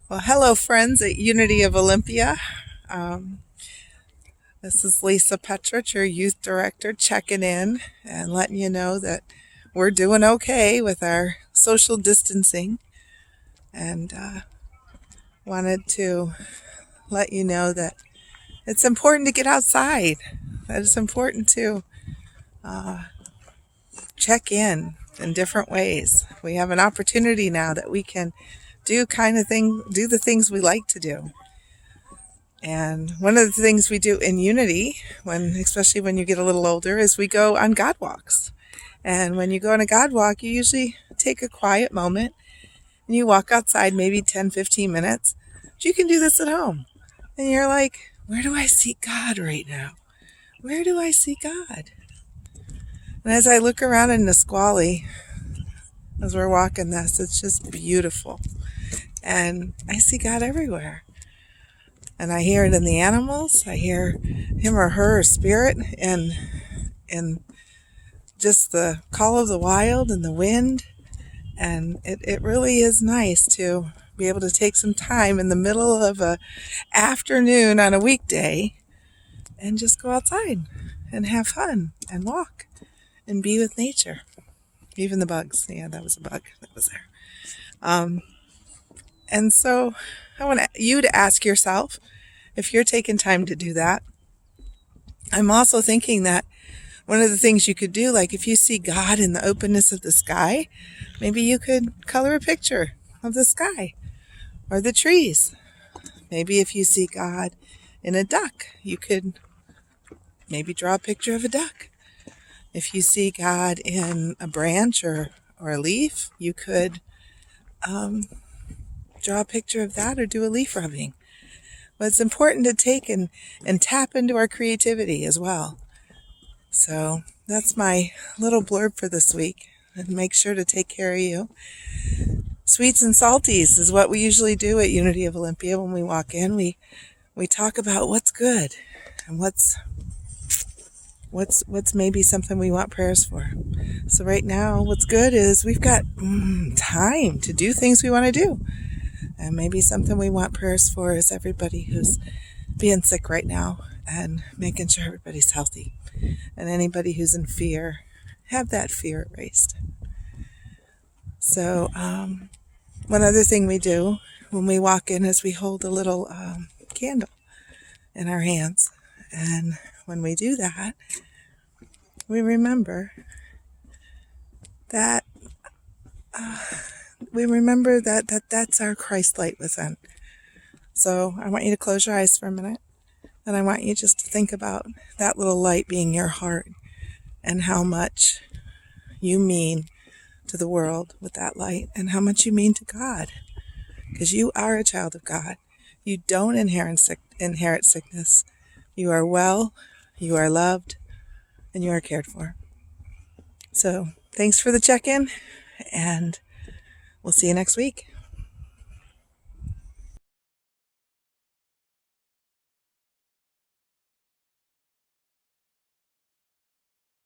Well, hello, friends at Unity of Olympia. Um, this is Lisa Petrich, your youth director, checking in and letting you know that we're doing okay with our social distancing. And wanted to let you know that it's important to get outside, that it's important to check in different ways. We have an opportunity now that we can do the things we like to do. And one of the things we do in Unity, especially when you get a little older, is we go on God walks. And when you go on a God walk, you usually take a quiet moment and you walk outside maybe 10, 15 minutes. But you can do this at home. And you're like, where do I see God right now? Where do I see God? And as I look around in Nisqually, as we're walking this, it's just beautiful. And I see God everywhere. And I hear it in the animals. I hear him or her spirit and just the call of the wild and the wind. And it really is nice to be able to take some time in the middle of a afternoon on a weekday and just go outside and have fun and walk and be with nature. Even the bugs. Yeah, that was a bug that was there. And so I want you to ask yourself if you're taking time to do that. I'm also thinking that one of the things you could do, like if you see God in the openness of the sky, maybe you could color a picture of the sky or the trees. Maybe if you see God in a duck, you could maybe draw a picture of a duck. If you see God in a branch or a leaf, you could draw a picture of that or do a leaf rubbing. But it's important to take and tap into our creativity as well. So that's my little blurb for this week. And make sure to take care of you. Sweets and salties is what we usually do at Unity of Olympia when we walk in. We talk about what's good and what's maybe something we want prayers for. So right now, what's good is we've got time to do things we want to do. And maybe something we want prayers for is everybody who's being sick right now and making sure everybody's healthy. And anybody who's in fear, have that fear erased. So one other thing we do when we walk in is we hold a little candle in our hands. And when we do that, we remember that that's our Christ light within. So I want you to close your eyes for a minute. And I want you just to think about that little light being your heart and how much you mean to the world with that light and how much you mean to God. Because you are a child of God. You don't inherit sickness. You are well, you are loved, and you are cared for. So thanks for the check-in, and we'll see you next week.